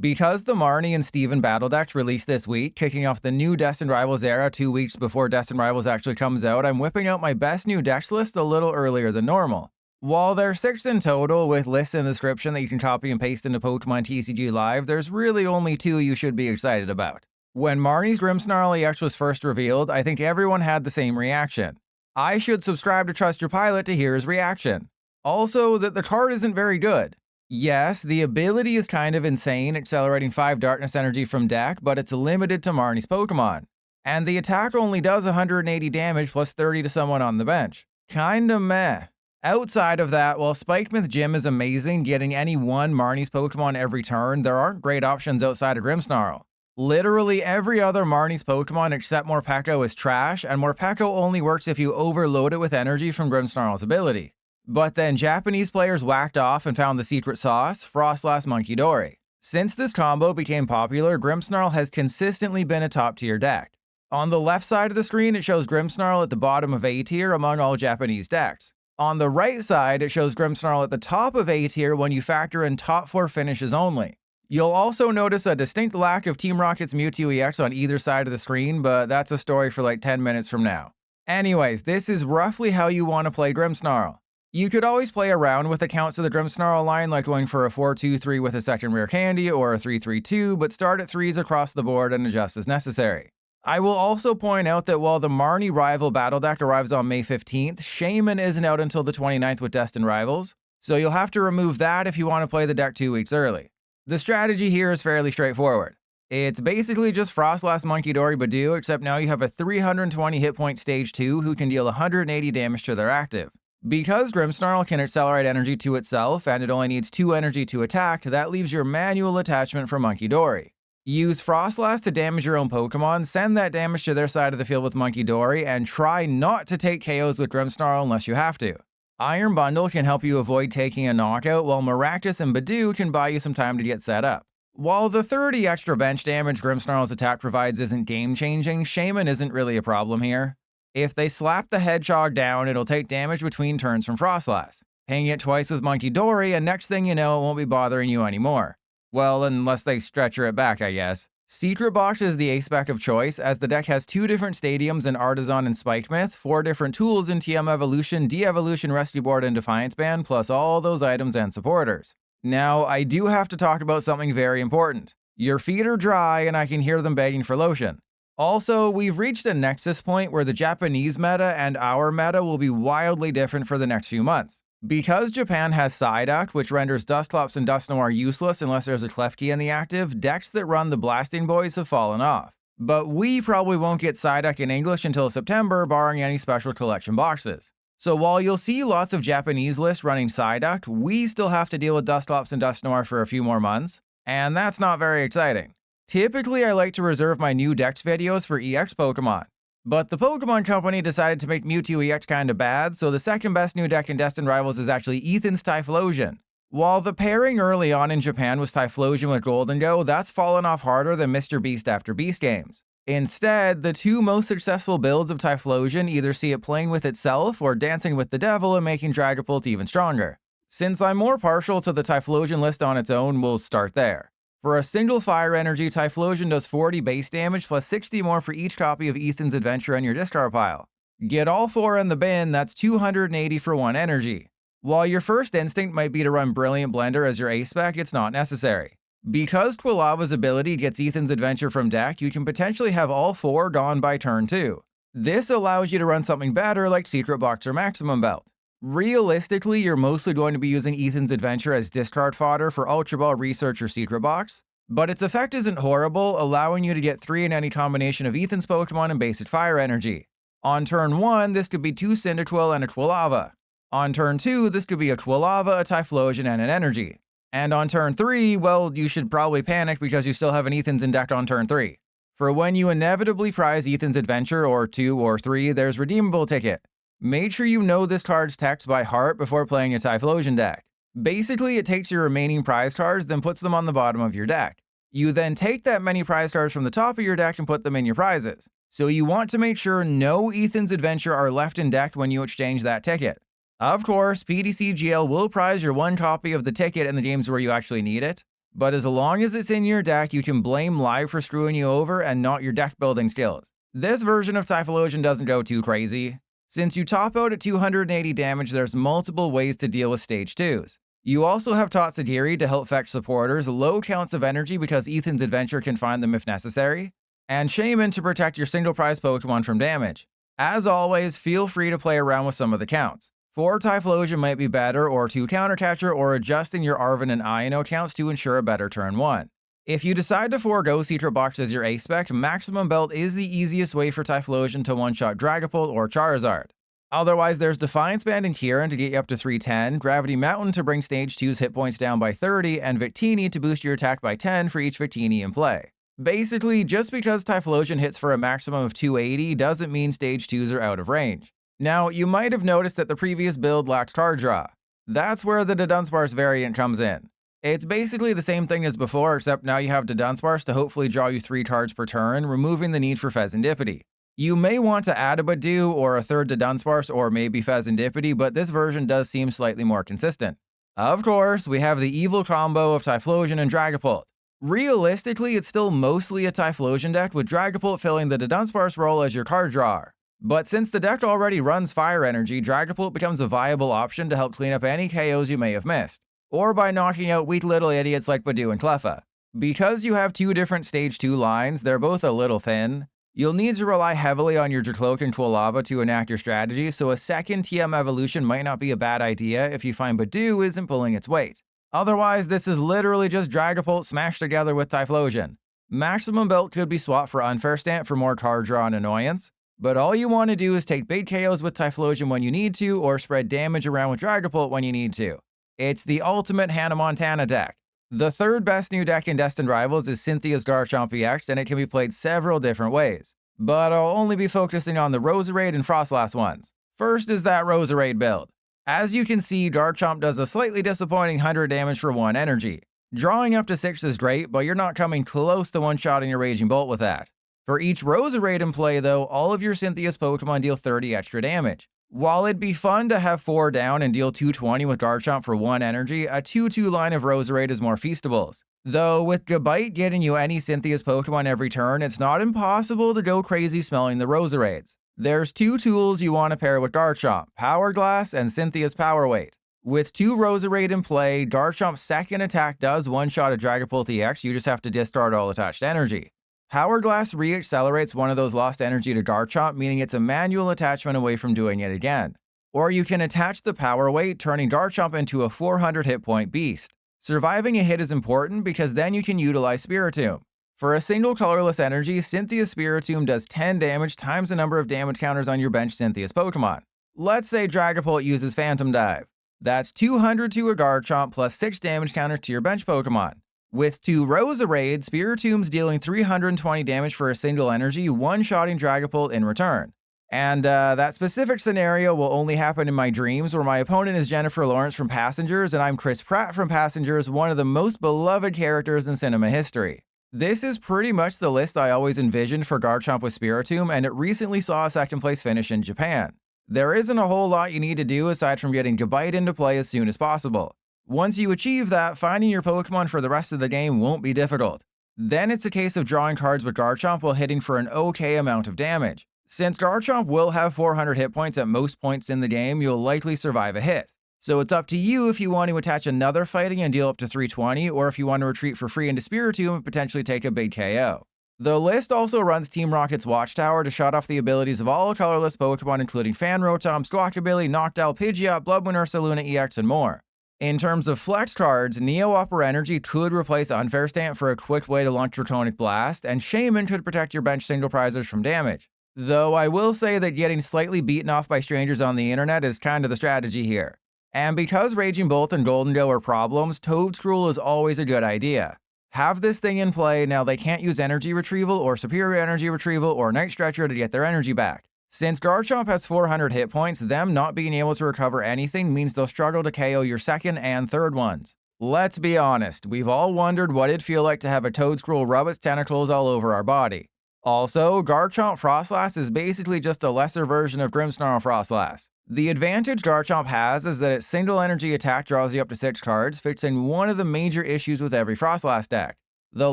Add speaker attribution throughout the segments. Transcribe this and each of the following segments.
Speaker 1: Because the Marnie and Steven battle decks released this week, kicking off the new Destined Rivals era 2 weeks before Destined Rivals actually comes out, I'm whipping out my best new decks list a little earlier than normal. While there's 6 in total, with lists in the description that you can copy and paste into Pokemon TCG Live, there's really only 2 you should be excited about. When Marnie's Grimmsnarl EX was first revealed, I think everyone had the same reaction. I should subscribe to Trust Your Pilot to hear his reaction. Also, that the card isn't very good. Yes, the ability is kind of insane, accelerating 5 Darkness Energy from deck, but it's limited to Marnie's Pokemon. And the attack only does 180 damage plus 30 to someone on the bench. Kinda meh. Outside of that, while Spikemouth Gym is amazing, getting any one Marnie's Pokemon every turn, there aren't great options outside of Grimmsnarl. Literally every other Marnie's Pokemon except Morpeko is trash, and Morpeko only works if you overload it with energy from Grimmsnarl's ability. But then Japanese players whacked off and found the secret sauce, Froslass Munkidori. Since this combo became popular, Grimmsnarl has consistently been a top tier deck. On the left side of the screen, it shows Grimmsnarl at the bottom of A tier among all Japanese decks. On the right side, it shows Grimmsnarl at the top of A tier when you factor in top 4 finishes only. You'll also notice a distinct lack of Team Rocket's Mewtwo EX on either side of the screen, but that's a story for like 10 minutes from now. Anyways, this is roughly how you want to play Grimmsnarl. You could always play around with accounts of the Grimmsnarl line, like going for a 4-2-3 with a second Rare Candy or a 3-3-2, but start at 3s across the board and adjust as necessary. I will also point out that while the Marnie Rival Battle deck arrives on May 15th, Shaman isn't out until the 29th with Destined Rivals, so you'll have to remove that if you want to play the deck 2 weeks early. The strategy here is fairly straightforward. It's basically just Froslass Munkidori Budew, except now you have a 320 hit point stage 2 who can deal 180 damage to their active. Because Grimmsnarl can accelerate energy to itself, and it only needs 2 energy to attack, that leaves your manual attachment for Munkidori. Use Froslass to damage your own Pokemon, send that damage to their side of the field with Munkidori, and try not to take KOs with Grimmsnarl unless you have to. Iron Bundle can help you avoid taking a knockout, while Maractus and Budew can buy you some time to get set up. While the 30 extra bench damage Grimmsnarl's attack provides isn't game-changing, Shaman isn't really a problem here. If they slap the Hedgehog down, it'll take damage between turns from Froslass. Ping it twice with Munkidori, and next thing you know, it won't be bothering you anymore. Well, unless they stretcher it back, I guess. Secret Box is the ace spec of choice, as the deck has 2 different stadiums in Artisan and Spikemouth, 4 different tools in TM Evolution, De-Evolution, Rescue Board, and Defiance Band, plus all those items and supporters. Now, I do have to talk about something very important. Your feet are dry, and I can hear them begging for lotion. Also, we've reached a nexus point where the Japanese meta and our meta will be wildly different for the next few months. Because Japan has Psyduck, which renders Dusclops and Dusknoir useless unless there's a Klefki in the active, decks that run the Blasting Boys have fallen off. But we probably won't get Psyduck in English until September, barring any special collection boxes. So while you'll see lots of Japanese lists running Psyduck, we still have to deal with Dusclops and Dusknoir for a few more months, and that's not very exciting. Typically, I like to reserve my new Dex videos for EX Pokemon. But the Pokemon Company decided to make Mewtwo EX kinda bad, so the second best new deck in Destined Rivals is actually Ethan's Typhlosion. While the pairing early on in Japan was Typhlosion with Golden Go, that's fallen off harder than Mr. Beast after Beast games. Instead, the 2 most successful builds of Typhlosion either see it playing with itself or dancing with the devil and making Dragapult even stronger. Since I'm more partial to the Typhlosion list on its own, we'll start there. For a single fire energy, Typhlosion does 40 base damage plus 60 more for each copy of Ethan's Adventure in your discard pile. Get all 4 in the bin, that's 280 for 1 energy. While your first instinct might be to run Brilliant Blender as your ace spec, it's not necessary. Because Quilava's ability gets Ethan's Adventure from deck, you can potentially have all 4 gone by turn 2. This allows you to run something better like Secret Box or Maximum Belt. Realistically, you're mostly going to be using Ethan's Adventure as discard fodder for Ultra Ball Research or Secret Box, but its effect isn't horrible, allowing you to get 3 in any combination of Ethan's Pokemon and basic fire energy. On turn 1, this could be 2 Cyndaquil and a Quilava. On turn 2, this could be a Quilava, a Typhlosion, and an Energy. And on turn 3, well, you should probably panic because you still have an Ethan's in deck on turn 3. For when you inevitably prize Ethan's Adventure, or 2 or 3, there's Redeemable Ticket. Make sure you know this card's text by heart before playing a Typhlosion deck. Basically, it takes your remaining prize cards, then puts them on the bottom of your deck. You then take that many prize cards from the top of your deck and put them in your prizes. So you want to make sure no Ethan's Adventure are left in deck when you exchange that ticket. Of course, PTCGL will prize your 1 copy of the ticket in the games where you actually need it, but as long as it's in your deck, you can blame live for screwing you over and not your deck building skills. This version of Typhlosion doesn't go too crazy. Since you top out at 280 damage, there's multiple ways to deal with stage 2s. You also have Tatsugiri to help fetch supporters, low counts of energy because Ethan's Adventure can find them if necessary, and Shaman to protect your single prize Pokemon from damage. As always, feel free to play around with some of the counts. 4 Typhlosion might be better, or 2 Countercatcher, or adjusting your Arven and Iono counts to ensure a better turn 1. If you decide to forego Secret Box as your A-Spec, Maximum Belt is the easiest way for Typhlosion to one-shot Dragapult or Charizard. Otherwise, there's Defiance Band and Kieran to get you up to 310, Gravity Mountain to bring Stage 2's hit points down by 30, and Victini to boost your attack by 10 for each Victini in play. Basically, just because Typhlosion hits for a maximum of 280 doesn't mean Stage 2s are out of range. Now, you might have noticed that the previous build lacked card draw. That's where the Dunsparce variant comes in. It's basically the same thing as before, except now you have Dunsparce to hopefully draw you 3 cards per turn, removing the need for Fezandipity. You may want to add a Budew or a third Dunsparce or maybe Fezandipity, but this version does seem slightly more consistent. Of course, we have the evil combo of Typhlosion and Dragapult. Realistically, it's still mostly a Typhlosion deck, with Dragapult filling the Dunsparce role as your card drawer. But since the deck already runs Fire Energy, Dragapult becomes a viable option to help clean up any KOs you may have missed, or by knocking out weak little idiots like Budew and Cleffa. Because you have 2 different Stage 2 lines, they're both a little thin. You'll need to rely heavily on your Dracloak and Quilava to enact your strategy, so a second TM evolution might not be a bad idea if you find Budew isn't pulling its weight. Otherwise, this is literally just Dragapult smashed together with Typhlosion. Maximum Belt could be swapped for Unfair Stance for more card draw and annoyance, but all you want to do is take big KOs with Typhlosion when you need to, or spread damage around with Dragapult when you need to. It's the ultimate Hannah Montana deck. The third best new deck in Destined Rivals is Cynthia's Garchomp EX, and it can be played several different ways. But I'll only be focusing on the Roserade and Froslass ones. First is that Roserade build. As you can see, Garchomp does a slightly disappointing 100 damage for 1 energy. Drawing up to 6 is great, but you're not coming close to one-shotting your Raging Bolt with that. For each Roserade in play though, all of your Cynthia's Pokemon deal 30 extra damage. While it'd be fun to have 4 down and deal 220 with Garchomp for 1 energy, a 2-2 line of Roserade is more feastables. Though with Gabite getting you any Cynthia's Pokemon every turn, it's not impossible to go crazy smelling the Roserades. There's 2 tools you want to pair with Garchomp, Power Glass and Cynthia's Power Weight. With 2 Roserade in play, Garchomp's second attack does one-shot a Dragapult EX, you just have to discard all attached energy. Power Glass re-accelerates one of those lost energy to Garchomp, meaning it's a manual attachment away from doing it again. Or you can attach the Power Weight, turning Garchomp into a 400 hit point beast. Surviving a hit is important because then you can utilize Spiritomb. For a single colorless energy, Cynthia's Spiritomb does 10 damage times the number of damage counters on your bench Cynthia's Pokemon. Let's say Dragapult uses Phantom Dive. That's 200 to a Garchomp plus 6 damage counters to your bench Pokemon. With 2 Roserade, Spiritomb's dealing 320 damage for a single energy, one-shotting Dragapult in return. And that specific scenario will only happen in my dreams, where my opponent is Jennifer Lawrence from Passengers and I'm Chris Pratt from Passengers, one of the most beloved characters in cinema history. This is pretty much the list I always envisioned for Garchomp with Spiritomb, and it recently saw a second place finish in Japan. There isn't a whole lot you need to do aside from getting Gabite into play as soon as possible. Once you achieve that, finding your Pokemon for the rest of the game won't be difficult. Then it's a case of drawing cards with Garchomp while hitting for an okay amount of damage. Since Garchomp will have 400 hit points at most points in the game, you'll likely survive a hit. So it's up to you if you want to attach another fighting and deal up to 320, or if you want to retreat for free into Spiritomb and potentially take a big KO. The list also runs Team Rocket's Watchtower to shut off the abilities of all colorless Pokemon, including Fanrotom, Squawkabilly, Noctowl, Pidgeot, Bloodwind Ursaluna EX, and more. In terms of flex cards, Neo Upper Energy could replace Unfair Stance for a quick way to launch Draconic Blast, and Shaman could protect your bench single prizers from damage. Though I will say that getting slightly beaten off by strangers on the internet is kind of the strategy here. And because Raging Bolt and Golden Go are problems, Toedscruel is always a good idea. Have this thing in play, now they can't use Energy Retrieval or Superior Energy Retrieval or Night Stretcher to get their energy back. Since Garchomp has 400 hit points, them not being able to recover anything means they'll struggle to KO your second and third ones. Let's be honest, we've all wondered what it'd feel like to have a Toedscruel rub its tentacles all over our body. Also, Garchomp Froslass is basically just a lesser version of Grimmsnarl Froslass. The advantage Garchomp has is that its single energy attack draws you up to 6 cards, fixing one of the major issues with every Froslass deck. The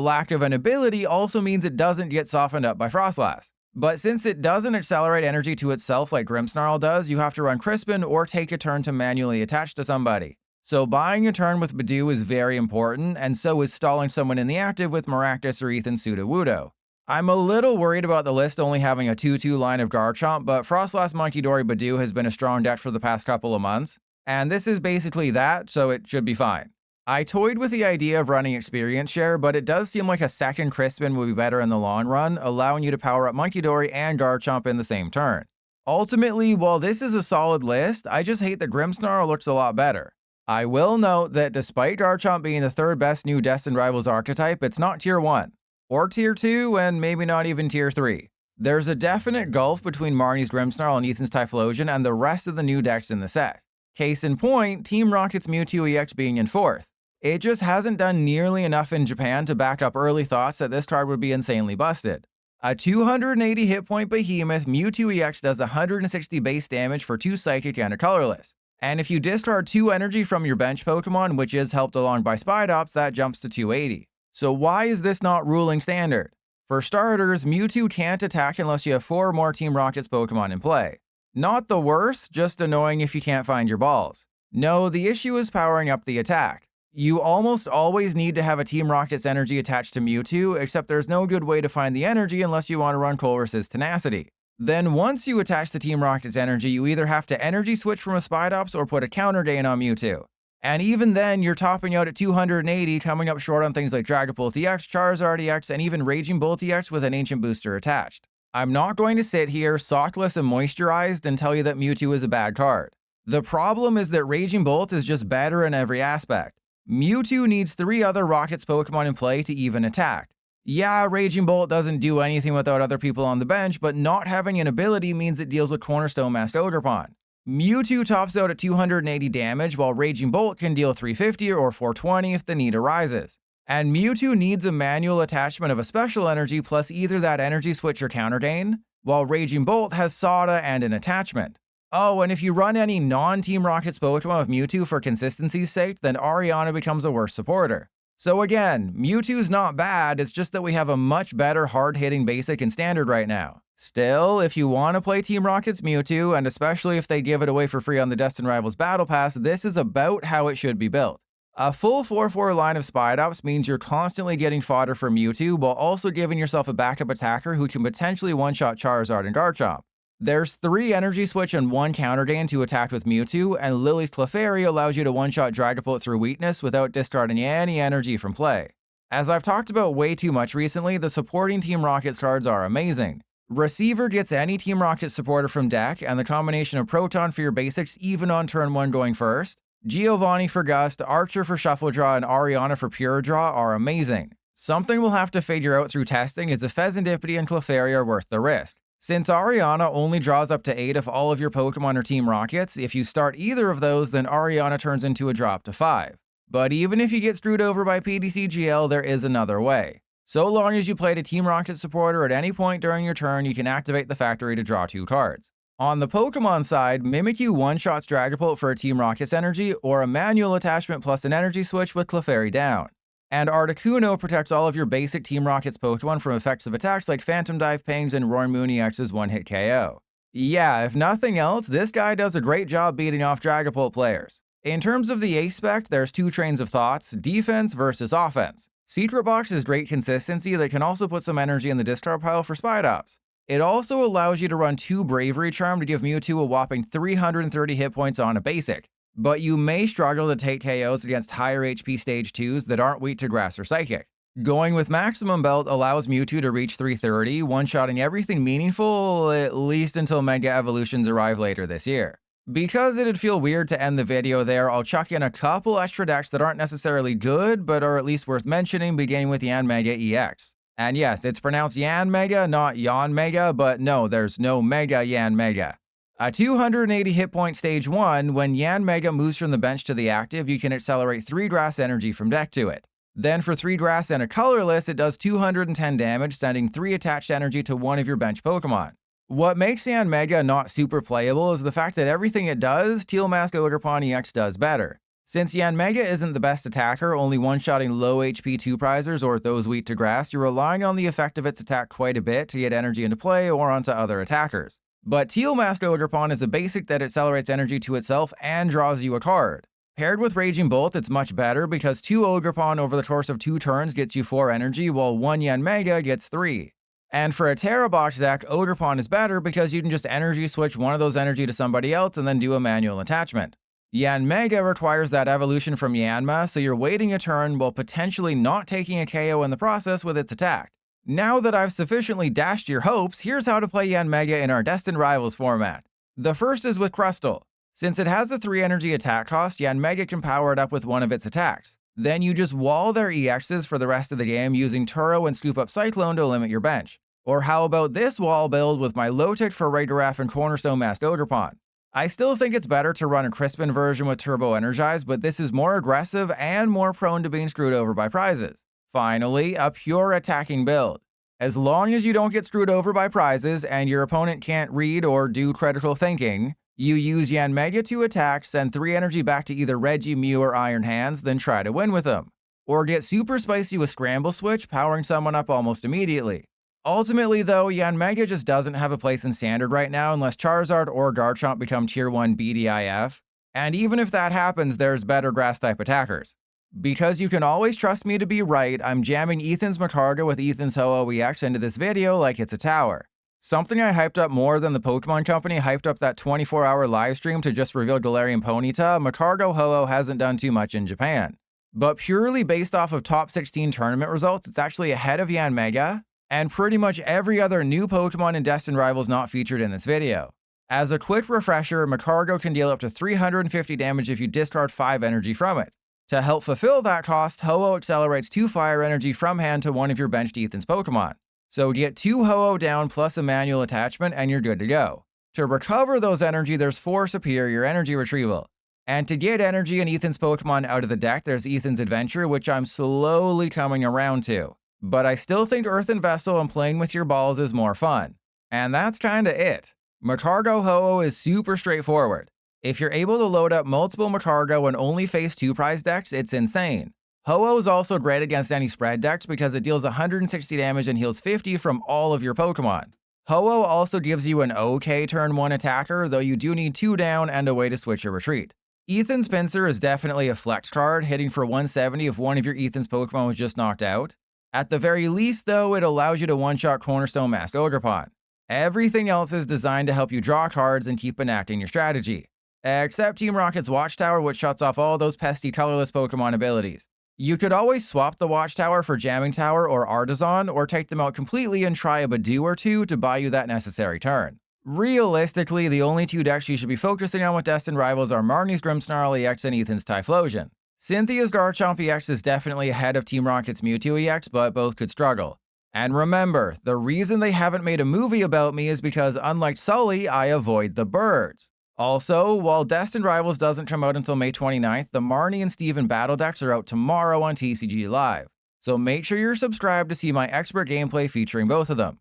Speaker 1: lack of an ability also means it doesn't get softened up by Froslass. But since it doesn't accelerate energy to itself like Grimmsnarl does, you have to run Crispin or take a turn to manually attach to somebody. So buying a turn with Budew is very important, and so is stalling someone in the active with Maractus or Earthen Vessel. I'm a little worried about the list only having a 2-2 line of Garchomp, but Froslass Munkidori Budew has been a strong deck for the past couple of months, and this is basically that, so it should be fine. I toyed with the idea of running experience share, but it does seem like a second Crispin would be better in the long run, allowing you to power up Munkidori and Garchomp in the same turn. Ultimately, while this is a solid list, I just hate that Grimmsnarl looks a lot better. I will note that despite Garchomp being the third best new Destined Rivals archetype, it's not tier 1. Or tier 2, and maybe not even tier 3. There's a definite gulf between MARNIE'S Grimmsnarl and Ethan's Typhlosion and the rest of the new decks in the set. Case in point, Team Rocket's Mewtwo EX being in 4th. It just hasn't done nearly enough in Japan to back up early thoughts that this card would be insanely busted. A 280 hit point behemoth, Mewtwo EX does 160 base damage for 2 Psychic and a Colorless. And if you discard 2 energy from your bench Pokemon, which is helped along by Spidops, that jumps to 280. So why is this not ruling standard? For starters, Mewtwo can't attack unless you have 4 or more Team Rocket's Pokemon in play. Not the worst, just annoying if you can't find your balls. No, the issue is powering up the attack. You almost always need to have a Team Rocket's energy attached to Mewtwo, except there's no good way to find the energy unless you want to run Colress's Tenacity. Then once you attach the Team Rocket's energy, you either have to energy switch from a Spidops or put a counter gain on Mewtwo. And even then, you're topping out at 280, coming up short on things like Dragapult EX, Charizard EX, and even Raging Bolt EX with an Ancient Booster attached. I'm not going to sit here, sockless and moisturized, and tell you that Mewtwo is a bad card. The problem is that Raging Bolt is just better in every aspect. Mewtwo needs 3 other Rocket's Pokemon in play to even attack. Yeah, Raging Bolt doesn't do anything without other people on the bench, but not having an ability means it deals with Cornerstone Masked Ogerpon. Mewtwo tops out at 280 damage, while Raging Bolt can deal 350 or 420 if the need arises. And Mewtwo needs a manual attachment of a special energy plus either that energy switch or counter gain, while Raging Bolt has Sada and an attachment. Oh, and if you run any non-Team Rocket's Pokemon with Mewtwo for consistency's sake, then Ariana becomes a worse supporter. So again, Mewtwo's not bad, it's just that we have a much better hard-hitting basic and standard right now. Still, if you want to play Team Rocket's Mewtwo, and especially if they give it away for free on the Destined Rivals Battle Pass, this is about how it should be built. A full 4-4 line of Spidops means you're constantly getting fodder for Mewtwo, while also giving yourself a backup attacker who can potentially one-shot Charizard and Garchomp. There's 3 Energy Switch and 1 Counter Gain to attack with Mewtwo, and Lily's Clefairy allows you to one-shot Dragapult through weakness without discarding any energy from play. As I've talked about way too much recently, the supporting Team Rocket's cards are amazing. Receiver gets any Team Rocket supporter from deck, and the combination of Proton for your basics even on turn 1 going first, Giovanni for Gust, Archer for Shuffle Draw, and Ariana for Pure Draw are amazing. Something we'll have to figure out through testing is if Fezandipiti and Clefairy are worth the risk. Since Ariana only draws up to 8 if all of your Pokemon are Team Rockets, if you start either of those, then Ariana turns into a drop to 5. But even if you get screwed over by PTCGL, there is another way. So long as you played a Team Rocket supporter at any point during your turn, you can activate the factory to draw 2 cards. On the Pokemon side, Mimikyu one-shots Dragapult for a Team Rocket's energy, or a manual attachment plus an energy switch with Clefairy down. And Articuno protects all of your basic Team Rocket's Pokemon from effects of attacks like Phantom Dive, Pangs, and Roar Moon EX's one-hit KO. Yeah, if nothing else, this guy does a great job beating off Dragapult players. In terms of the aspect, there's 2 trains of thoughts, defense versus offense. Secret Box is great consistency that can also put some energy in the discard pile for Spidops. It also allows you to run 2 Bravery Charm to give Mewtwo a whopping 330 hit points on a basic, but you may struggle to take KOs against higher HP stage 2s that aren't weak to Grass or Psychic. Going with Maximum Belt allows Mewtwo to reach 330, one-shotting everything meaningful, at least until Mega Evolutions arrive later this year. Because it'd feel weird to end the video there, I'll chuck in a couple extra decks that aren't necessarily good, but are at least worth mentioning, beginning with Yanmega EX. And yes, it's pronounced Yanmega, not Yanmega, but no, there's no Mega Yanmega. A 280 hit point stage 1, when Yanmega moves from the bench to the active, you can accelerate 3 grass energy from deck to it. Then for 3 grass and a colorless, it does 210 damage, sending 3 attached energy to one of your bench Pokemon. What makes Yanmega not super playable is the fact that everything it does, Teal Mask Ogerpon EX does better. Since Yanmega isn't the best attacker, only one-shotting low HP 2-prisers or those weak to grass, you're relying on the effect of its attack quite a bit to get energy into play or onto other attackers. But Teal Mask Ogerpon is a basic that accelerates energy to itself and draws you a card. Paired with Raging Bolt, it's much better because 2 Ogerpon over the course of 2 turns gets you 4 energy, while 1 Yanmega gets 3. And for a Terra Box deck, Ogerpon is better because you can just energy switch one of those energy to somebody else and then do a manual attachment. Yanmega requires that evolution from Yanma, so you're waiting a turn while potentially not taking a KO in the process with its attack. Now that I've sufficiently dashed your hopes, here's how to play Yanmega in our Destined Rivals format. The first is with Crustle. Since it has a 3 energy attack cost, Yanmega can power it up with one of its attacks. Then you just wall their EXs for the rest of the game using Turo and Scoop Up Cyclone to limit your bench. Or how about this wall build with my low-tick for Regidraff and Cornerstone Mask Ogerpon? I still think it's better to run a Crispin version with Turbo Energize, but this is more aggressive and more prone to being screwed over by prizes. Finally, a pure attacking build. As long as you don't get screwed over by prizes and your opponent can't read or do critical thinking, you use Yanmega to attack, send 3 energy back to either Reggie, Mew, or Iron Hands, then try to win with them. Or get super spicy with Scramble Switch, powering someone up almost immediately. Ultimately though, Yanmega just doesn't have a place in Standard right now unless Charizard or Garchomp become Tier 1 BDIF, and even if that happens, there's better Grass-type attackers. Because you can always trust me to be right, I'm jamming Ethan's Magcargo with Ethan's Ho-Oh EX into this video like it's a tower. Something I hyped up more than the Pokemon Company hyped up that 24-hour livestream to just reveal Galarian Ponyta, Magcargo Ho-Oh hasn't done too much in Japan. But purely based off of top 16 tournament results, it's actually ahead of Yanmega, and pretty much every other new Pokemon in Destined Rivals not featured in this video. As a quick refresher, Magcargo can deal up to 350 damage if you discard 5 energy from it. To help fulfill that cost, Ho-Oh accelerates 2 fire energy from hand to one of your benched Ethan's Pokemon. So get 2 Ho-Oh down plus a manual attachment and you're good to go. To recover those energy, there's 4 superior energy retrieval. And to get energy in Ethan's Pokemon out of the deck, there's Ethan's Adventure, which I'm slowly coming around to. But I still think Earthen Vessel and playing with your balls is more fun. And that's kinda it. Magcargo Ho-Oh is super straightforward. If you're able to load up multiple Magcargo and only face 2 prize decks, it's insane. Ho-Oh is also great against any spread decks because it deals 160 damage and heals 50 from all of your Pokemon. Ho-Oh also gives you an okay turn 1 attacker, though you do need 2 down and a way to switch or retreat. Ethan's Pinsir is definitely a flex card, hitting for 170 if one of your Ethan's Pokemon was just knocked out. At the very least though, it allows you to one-shot Cornerstone Mask Ogerpon. Everything else is designed to help you draw cards and keep enacting your strategy. Except Team Rocket's Watchtower, which shuts off all those pesky colorless Pokemon abilities. You could always swap the Watchtower for Jamming Tower or Artisan, or take them out completely and try a Budew or 2 to buy you that necessary turn. Realistically, the only 2 decks you should be focusing on with Destined Rivals are MARNIE'S Grimmsnarl EX and Ethan's Typhlosion. Cynthia's Garchomp EX is definitely ahead of Team Rocket's Mewtwo EX, but both could struggle. And remember, the reason they haven't made a movie about me is because, unlike Sully, I avoid the birds. Also, while Destined Rivals doesn't come out until May 29th, the Marnie and Steven battle decks are out tomorrow on TCG Live. So make sure you're subscribed to see my expert gameplay featuring both of them.